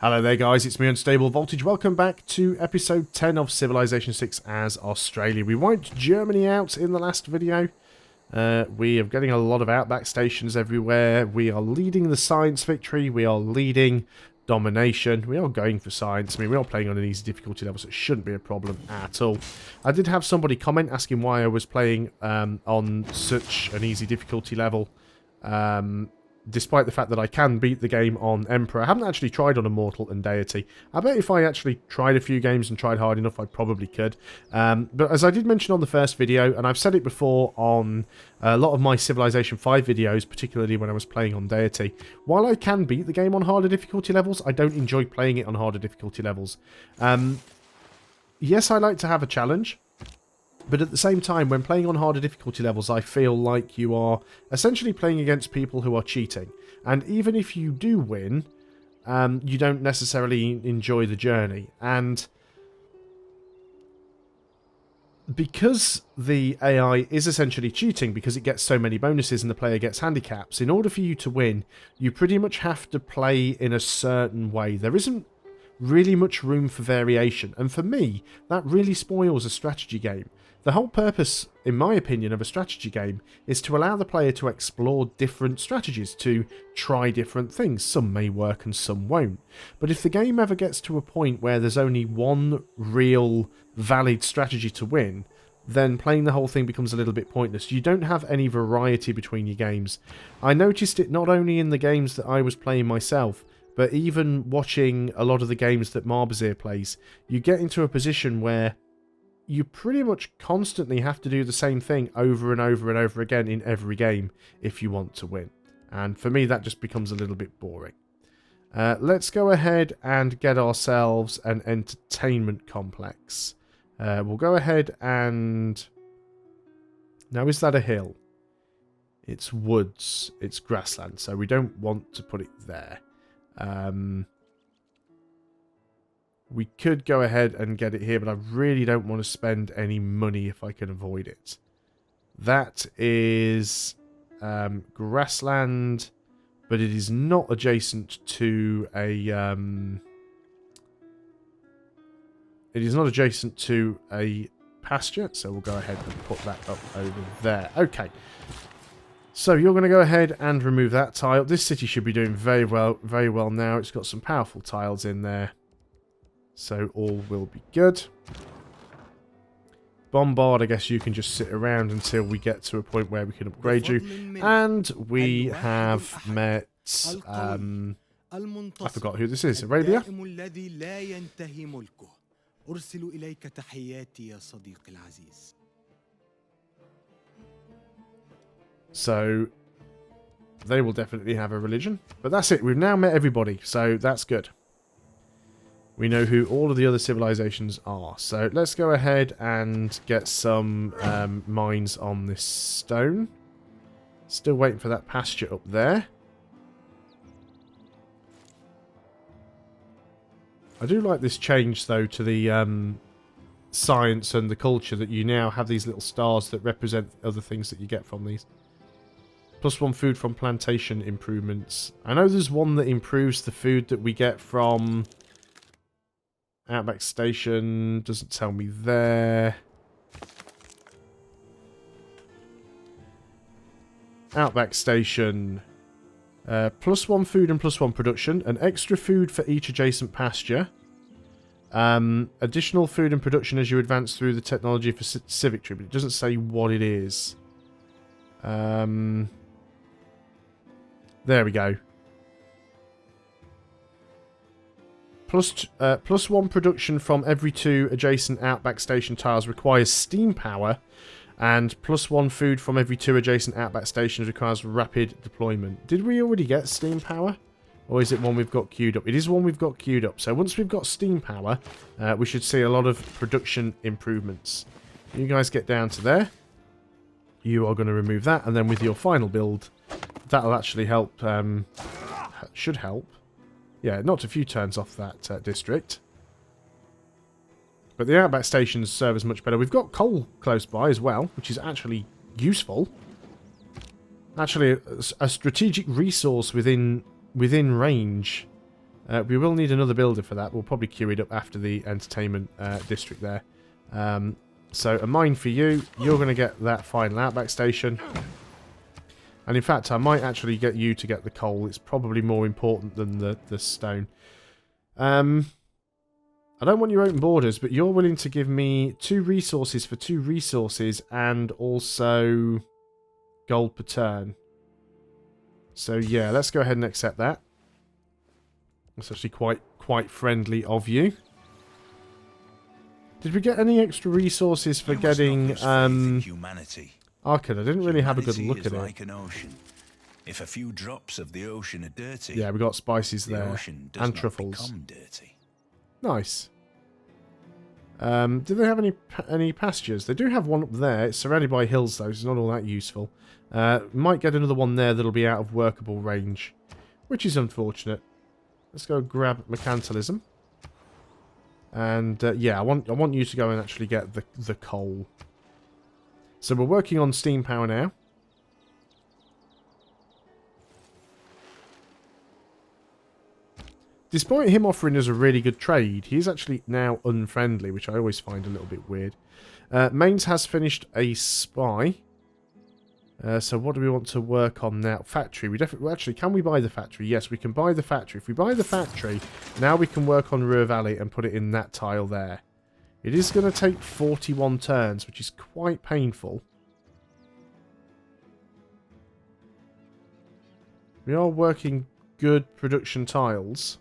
Hello there guys, it's me Unstable Voltage. Welcome back to episode 10 of Civilization 6 as Australia. We wiped Germany out in the last video. We are getting a lot of outback stations everywhere. We are leading the science victory. We are leading domination. We are going for science. I mean, we are playing on an easy difficulty level, so it shouldn't be a problem at all. I did have somebody comment asking why I was playing on such an easy difficulty level. Despite the fact that I can beat the game on Emperor. I haven't actually tried on Immortal and Deity. I bet if I actually tried a few games and tried hard enough, I probably could. But as I did mention on the first video, and I've said it before on a lot of my Civilization 5 videos, particularly when I was playing on Deity, while I can beat the game on harder difficulty levels, I don't enjoy playing it on harder difficulty levels. Yes, I like to have a challenge. But at the same time, when playing on harder difficulty levels, I feel like you are essentially playing against people who are cheating. And even if you do win, you don't necessarily enjoy the journey. And because the AI is essentially cheating, because it gets so many bonuses and the player gets handicaps, in order for you to win, you pretty much have to play in a certain way. There isn't really much room for variation. And for me, that really spoils a strategy game. The whole purpose, in my opinion, of a strategy game is to allow the player to explore different strategies, to try different things. Some may work and some won't. But if the game ever gets to a point where there's only one real valid strategy to win, then playing the whole thing becomes a little bit pointless. You don't have any variety between your games. I noticed it not only in the games that I was playing myself, but even watching a lot of the games that Marbazir plays. You get into a position where you pretty much constantly have to do the same thing over and over and over again in every game if you want to win. And for me, that just becomes a little bit boring. Let's go ahead and get ourselves an entertainment complex. We'll go ahead and... Now, is that a hill? It's woods. It's grassland, so we don't want to put it there. We could go ahead and get it here, but I really don't want to spend any money if I can avoid it. That is grassland, but it is not adjacent to a... it is not adjacent to a pasture, so we'll go ahead and put that up over there. Okay. So you're going to go ahead and remove that tile. This city should be doing very well now. It's got some powerful tiles in there. So all will be good. Bombard, I guess you can just sit around until we get to a point where we can upgrade you. And we have met... I forgot who this is. Arabia? So they will definitely have a religion. But that's it. We've now met everybody. So that's good. We know who all of the other civilizations are. So let's go ahead and get some mines on this stone. Still waiting for that pasture up there. I do like this change, though, to the science and the culture, that you now have these little stars that represent other things that you get from these. +1 food from plantation improvements. I know there's one that improves the food that we get from... Outback Station, doesn't tell me there. Outback Station. +1 food and +1 production. An extra food for each adjacent pasture. Additional food and production as you advance through the technology for civic tree, but it doesn't say what it is. There we go. +1 production from every 2 adjacent Outback Station tiles requires steam power, and +1 food from every 2 adjacent Outback Stations requires rapid deployment. Did we already get steam power? Or is it one we've got queued up? It is one we've got queued up. So once we've got steam power, we should see a lot of production improvements. You guys get down to there. You are going to remove that, and then with your final build, that'll actually help. Should help. Yeah, knocked a few turns off that district. But the Outback Stations serve as much better. We've got coal close by as well, which is actually useful. Actually, a strategic resource within range We will need another builder for that. We'll probably queue it up after the entertainment district there. So a mine for you. You're going to get that final outback station. And in fact, I might actually get you to get the coal. It's probably more important than the stone. I don't want your open borders, but you're willing to give me 2 resources for 2 resources and also gold per turn. So yeah, let's go ahead and accept that. That's actually quite friendly of you. Did we get any extra resources for getting humanity? Arcade? I didn't really have a good look at it. Like an ocean. If a few drops of the ocean are dirty, yeah, we got spices there ocean does and not truffles. Become dirty. Nice. Do they have any pastures? They do have one up there. It's surrounded by hills though, so it's not all that useful. Might get another one there that'll be out of workable range, which is unfortunate. Let's go grab mercantilism. And yeah, I want you to go and actually get the coal. So we're working on steam power now. Despite him offering us a really good trade, he's actually now unfriendly, which I always find a little bit weird. Mains has finished a spy. So what do we want to work on now? Factory. We definitely... Well, actually, can we buy the factory? Yes, we can buy the factory. If we buy the factory, now we can work on Ruhr Valley and put it in that tile there. It is going to take 41 turns, which is quite painful. We are working good production tiles.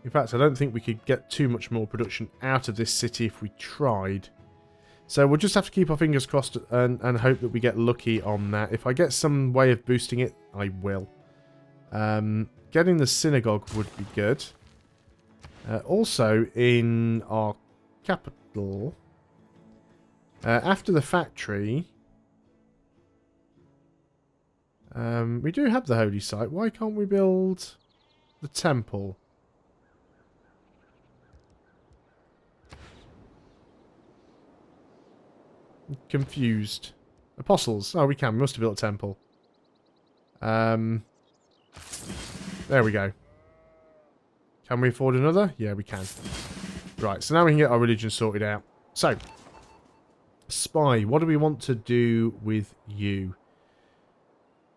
In fact, I don't think we could get too much more production out of this city if we tried. So we'll just have to keep our fingers crossed and hope that we get lucky on that. If I get some way of boosting it, I will. Getting the synagogue would be good. Also, in our capital, after the factory, we do have the holy site. Why can't we build the temple? Confused. Apostles. Oh, we can. We must have built a temple. There we go. Can we afford another? Yeah, we can. Right, so now we can get our religion sorted out. So, spy. What do we want to do with you?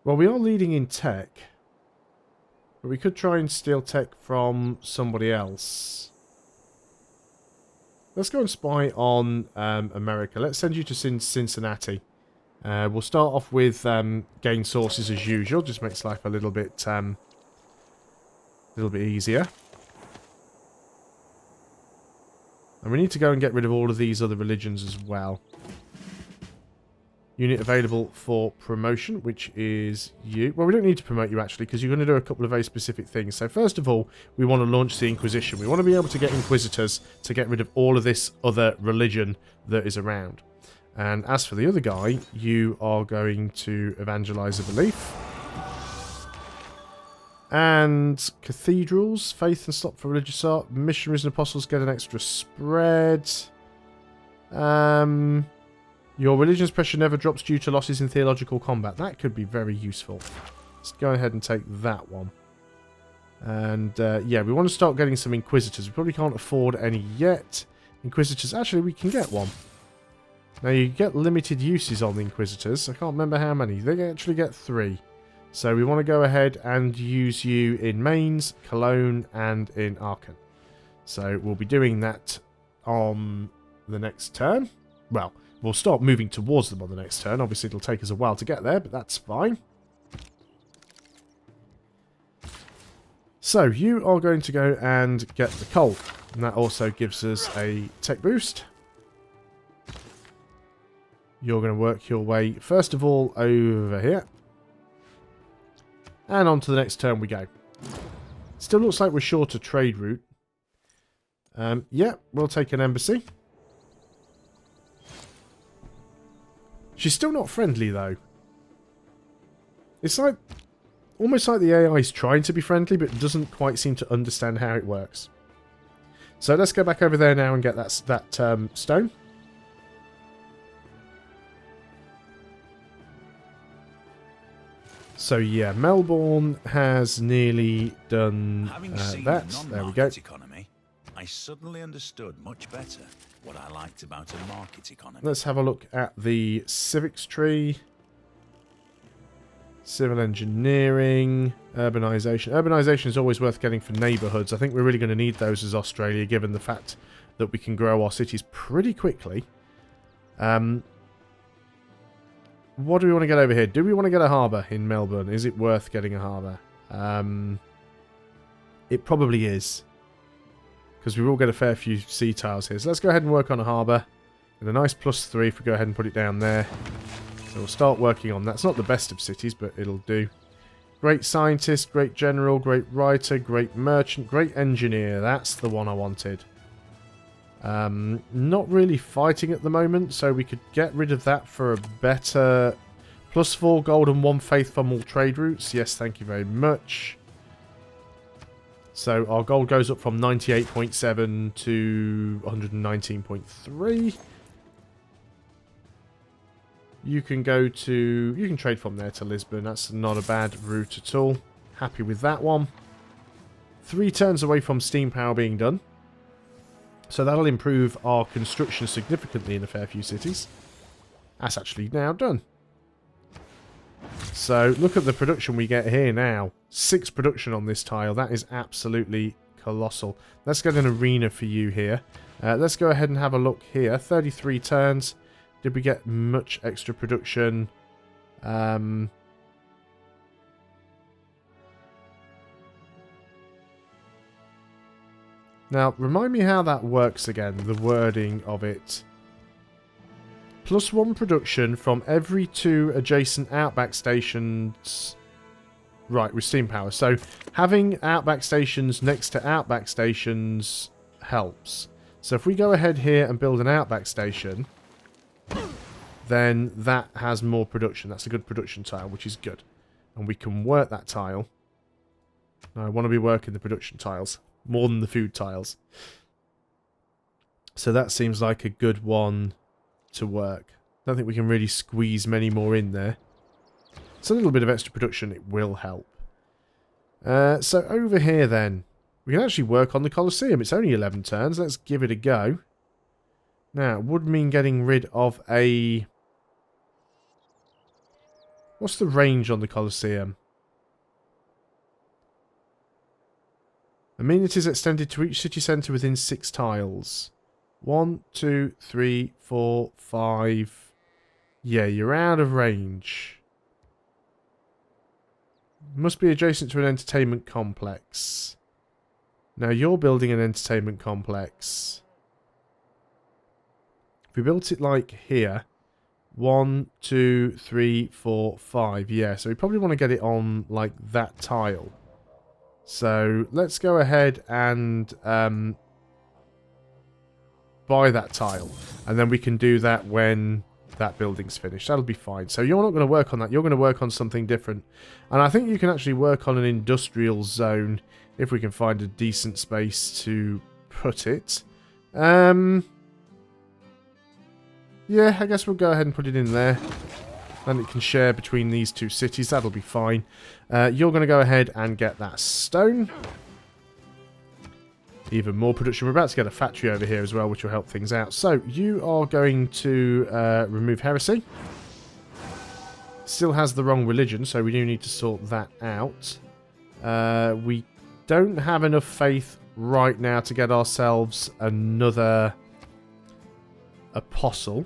Well, we are leading in tech. But we could try and steal tech from somebody else. Let's go and spy on America. Let's send you to Cincinnati. We'll start off with gain sources as usual. Just makes life a little bit easier. And we need to go and get rid of all of these other religions as well. Unit available for promotion, which is you. Well, we don't need to promote you, actually, because you're going to do a couple of very specific things. So, first of all, we want to launch the Inquisition. We want to be able to get Inquisitors to get rid of all of this other religion that is around. And as for the other guy, you are going to evangelize a belief. And cathedrals, faith and slot for religious art. Missionaries and apostles get an extra spread. Your religion's pressure never drops due to losses in theological combat. That could be very useful. Let's go ahead and take that one. And, yeah, we want to start getting some Inquisitors. We probably can't afford any yet. Inquisitors, actually, we can get one. Now, you get limited uses on the Inquisitors. I can't remember how many. They actually get 3. So we want to go ahead and use you in Mainz, Cologne, and in Aachen. So we'll be doing that on the next turn. Well, we'll start moving towards them on the next turn. Obviously, it'll take us a while to get there, but that's fine. So, you are going to go and get the coal. And that also gives us a tech boost. You're going to work your way, first of all, over here. And on to the next turn we go. Still looks like we're short a trade route. Yeah, we'll take an embassy. She's still not friendly, though. It's like... almost like the AI is trying to be friendly, but doesn't quite seem to understand how it works. So let's go back over there now and get that stone. So yeah, Melbourne has nearly done Having seen that. the There we go. non-market economy, I suddenly understood much better what I liked about a market economy. Let's have a look at the civics tree. Civil engineering, urbanisation. Urbanisation is always worth getting for neighbourhoods. I think we're really going to need those as Australia, given the fact that we can grow our cities pretty quickly. What do we want to get over here? Do we want to get a harbour in Melbourne? Is it worth getting a harbour? It probably is. Because we will get a fair few sea tiles here. So let's go ahead and work on a harbour. And a nice +3 if we go ahead and put it down there. So we'll start working on that. It's not the best of cities, but it'll do. Great scientist, great general, great writer, great merchant, great engineer. That's the one I wanted. Not really fighting at the moment, so we could get rid of that for a better +4 gold and 1 faith from all trade routes. Yes, thank you very much. So our gold goes up from 98.7 to 119.3. You can trade from there to Lisbon. That's not a bad route at all. Happy with that one. 3 turns away from steam power being done. So that'll improve our construction significantly in a fair few cities. That's actually now done. So look at the production we get here now. 6 production on this tile. That is absolutely colossal. Let's get an arena for you here. Let's go ahead and have a look here. 33 turns. Did we get much extra production? Now, remind me how that works again, the wording of it. +1 production from every 2 adjacent outback stations. Right, with steam power. So, having outback stations next to outback stations helps. So, if we go ahead here and build an outback station, then that has more production. That's a good production tile, which is good. And we can work that tile. Now, I want to be working the production tiles more than the food tiles. So that seems like a good one to work. I don't think we can really squeeze many more in there. It's a little bit of extra production. It will help. So over here then, we can actually work on the Colosseum. It's only 11 turns. Let's give it a go. Now, it would mean getting rid of a... What's the range on the Colosseum? Amenities extended to each city centre within 6 tiles. 1, 2, 3, 4, 5. Yeah, you're out of range. Must be adjacent to an entertainment complex. Now, you're building an entertainment complex. If we built it like here. 1, 2, 3, 4, 5. Yeah, so we probably want to get it on like that tile. So let's go ahead and buy that tile. And then we can do that when that building's finished. That'll be fine. So you're not going to work on that. You're going to work on something different. And I think you can actually work on an industrial zone if we can find a decent space to put it. Yeah, I guess we'll go ahead and put it in there. And it can share between these 2 cities. That'll be fine. You're going to go ahead and get that stone. Even more production. We're about to get a factory over here as well, which will help things out. So, you are going to remove heresy. Still has the wrong religion, so we do need to sort that out. We don't have enough faith right now to get ourselves another apostle.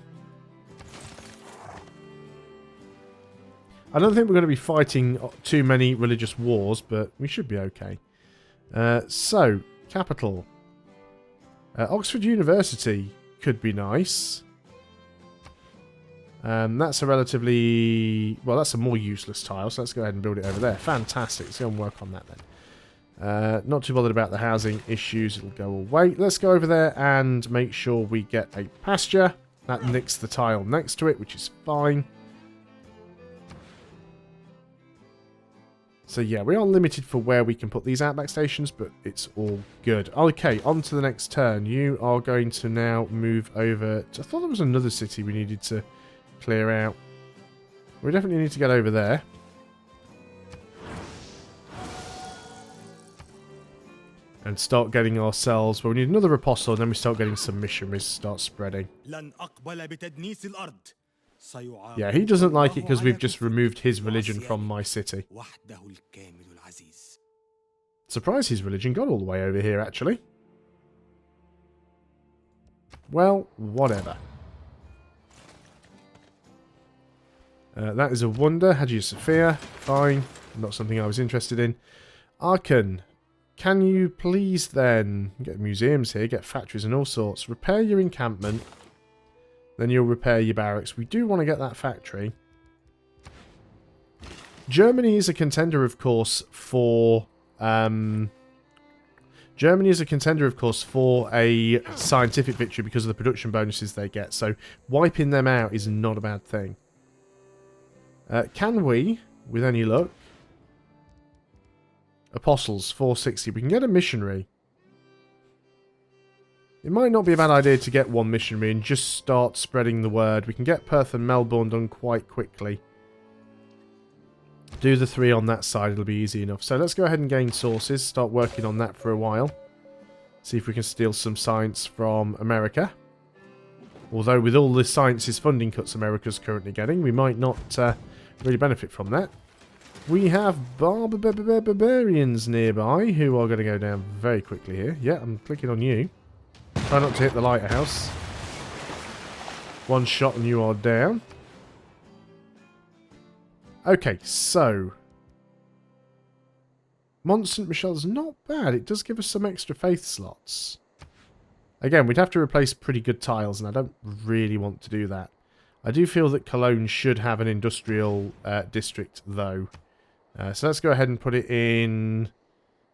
I don't think we're going to be fighting too many religious wars, but we should be okay. So, capital. Oxford University could be nice. That's a relatively... Well, that's a more useless tile, so let's go ahead and build it over there. Fantastic. Let's go and work on that then. Not too bothered about the housing issues. It'll go away. Let's go over there and make sure we get a pasture. That nicks the tile next to it, which is fine. So yeah, we are limited for where we can put these outback stations, but it's all good. Okay, on to the next turn. You are going to now move over to... I thought there was another city we needed to clear out. We definitely need to get over there. And start getting ourselves... Well, we need another apostle, and then we start getting some missionaries start spreading. Yeah, he doesn't like it because we've just removed his religion from my city. Surprised his religion got all the way over here, actually. Well, whatever. That is a wonder. Hagia Sophia. Fine. Not something I was interested in. Arkan. Can you please then get museums here, get factories and all sorts. Repair your encampment. Then you'll repair your barracks. We do want to get that factory. Germany is a contender, of course, for... Germany is a contender, of course, for a scientific victory because of the production bonuses they get. So wiping them out is not a bad thing. Can we, with any luck... Apostles, 460. We can get a missionary. It might not be a bad idea to get one missionary and just start spreading the word. We can get Perth and Melbourne done quite quickly. Do the 3 on that side, it'll be easy enough. So let's go ahead and gain sources, start working on that for a while. See if we can steal some science from America. Although with all the sciences funding cuts America's currently getting, we might not really benefit from that. We have barbarians nearby who are going to go down very quickly here. Yeah, I'm clicking on you. Try not to hit the lighthouse. One shot and you are down. Okay, so... Mont Saint Michel's not bad. It does give us some extra faith slots. Again, we'd have to replace pretty good tiles, and I don't really want to do that. I do feel that Cologne should have an industrial district, though. So let's go ahead and put it in...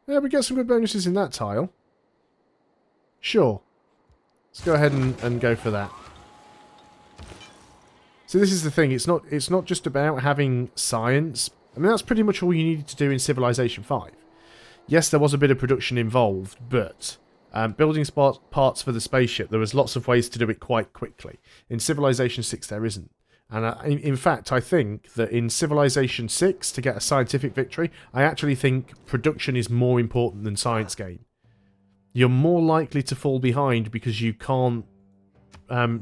Yeah, we get some good bonuses in that tile. Sure. Let's go ahead and go for that. So this is the thing. It's not just about having science. I mean, that's pretty much all you needed to do in Civilization 5. Yes, there was a bit of production involved, but building parts for the spaceship, there was lots of ways to do it quite quickly. In Civilization 6, there isn't. And in fact, I think that in Civilization 6, to get a scientific victory, I actually think production is more important than science gain. You're more likely to fall behind because you can't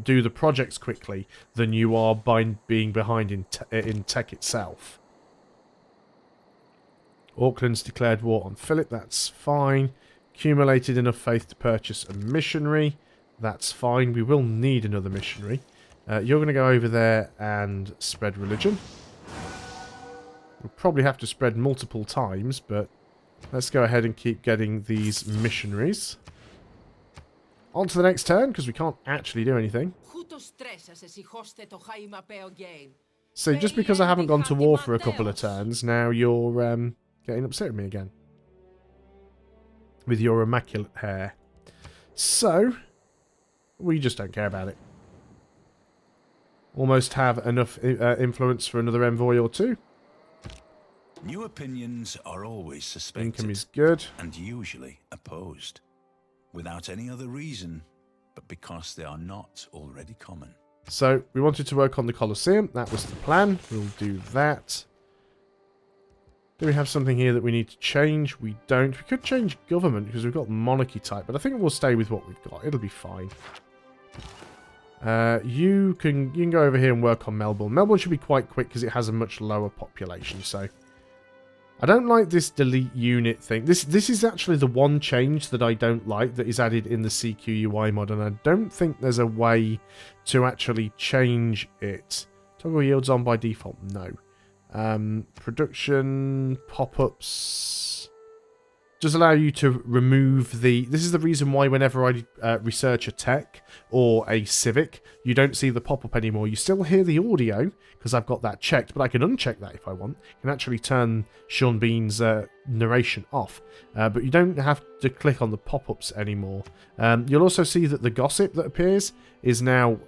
do the projects quickly than you are by being behind in tech itself. Auckland's declared war on Philip, that's fine. Accumulated enough faith to purchase a missionary, that's fine. We will need another missionary. You're going to go over there and spread religion. We'll probably have to spread multiple times, but let's go ahead and keep getting these missionaries. On to the next turn, because we can't actually do anything. So just because I haven't gone to war for a couple of turns, now you're getting upset with me again. With your immaculate hair. So, we just don't care about it. Almost have enough influence for another envoy or two. New opinions are always suspected. Income is good. And usually opposed. Without any other reason, but because they are not already common. So, we wanted to work on the Colosseum. That was the plan. We'll do that. Do we have something here that we need to change? We don't. We could change government because we've got monarchy type, but I think we'll stay with what we've got. It'll be fine. You can go over here and work on Melbourne. Melbourne should be quite quick because it has a much lower population, so... I don't like this delete unit thing. This is actually the one change that I don't like that is added in the CQUI mod, and I don't think there's a way to actually change it. Toggle yields on by default? No. Production, pop-ups... does allow you to remove the... This is the reason why whenever I research a tech or a civic, you don't see the pop-up anymore. You still hear the audio, because I've got that checked, but I can uncheck that if I want. I can actually turn Sean Bean's narration off. But you don't have to click on the pop-ups anymore. You'll also see that the gossip that appears is now...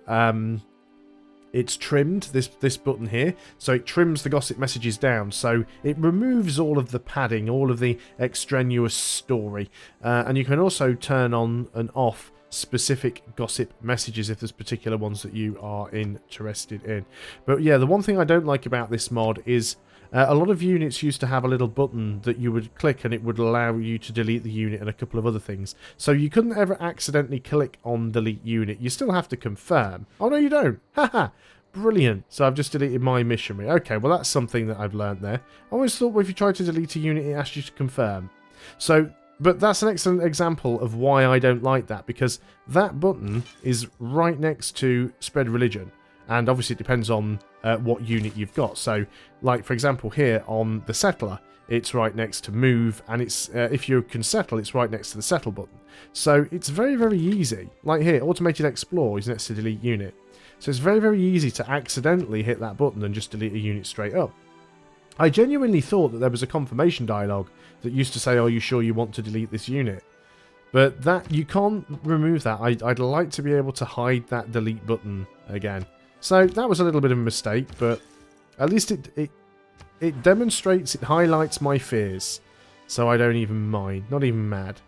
it's trimmed, this button here, so it trims the gossip messages down, so it removes all of the padding, all of the extraneous story, and you can also turn on and off specific gossip messages if there's particular ones that you are interested in. But yeah, the one thing I don't like about this mod is a lot of units used to have a little button that you would click and it would allow you to delete the unit and a couple of other things. So you couldn't ever accidentally click on delete unit. You still have to confirm. Oh no, you don't. Haha. Brilliant. So I've just deleted my missionary. Okay, well that's something that I've learned there. I always thought if you tried to delete a unit, it asked you to confirm. So, but that's an excellent example of why I don't like that, because that button is right next to spread religion. And obviously it depends on what unit you've got. So, like for example here on the settler, it's right next to move, and it's if you can settle, it's right next to the settle button. So it's very, very easy. Like here, automated explore is next to delete unit. So it's very, very easy to accidentally hit that button and just delete a unit straight up. I genuinely thought that there was a confirmation dialogue that used to say, are you sure you want to delete this unit? But that you can't remove that. I'd like to be able to hide that delete button again. So that was a little bit of a mistake, but at least it demonstrates, it highlights my fears. So I don't even mind, not even mad.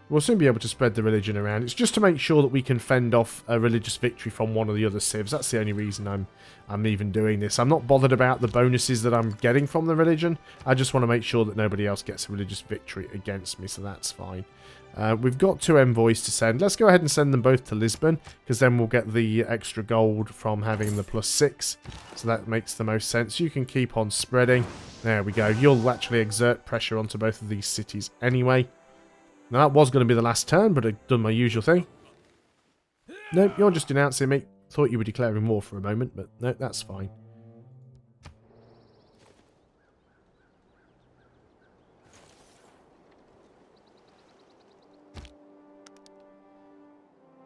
We'll soon be able to spread the religion around. It's just to make sure that we can fend off a religious victory from one of the other civs. That's the only reason I'm even doing this. I'm not bothered about the bonuses that I'm getting from the religion. I just want to make sure that nobody else gets a religious victory against me, so that's fine. We've got 2 envoys to send. Let's go ahead and send them both to Lisbon, because then we'll get the extra gold from having the +6. So that makes the most sense. You can keep on spreading. There we go. You'll actually exert pressure onto both of these cities anyway. Now that was going to be the last turn, but I've done my usual thing. Nope, you're just denouncing me. Thought you were declaring war for a moment, but no, that's fine.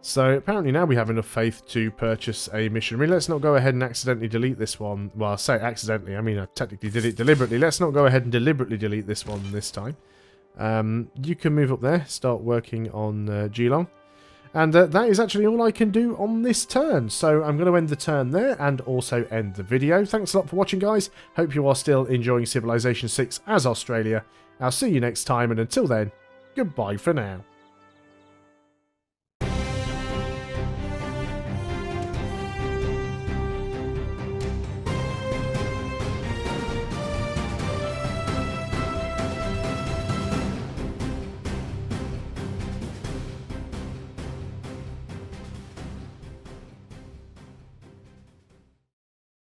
So apparently now we have enough faith to purchase a missionary. Let's not go ahead and accidentally delete this one. Well, I say accidentally, I mean I technically did it deliberately. Let's not go ahead and deliberately delete this one this time. You can move up there, start working on Geelong. And that is actually all I can do on this turn. So I'm going to end the turn there and also end the video. Thanks a lot for watching, guys. Hope you are still enjoying Civilization 6 as Australia. I'll see you next time, and until then, goodbye for now.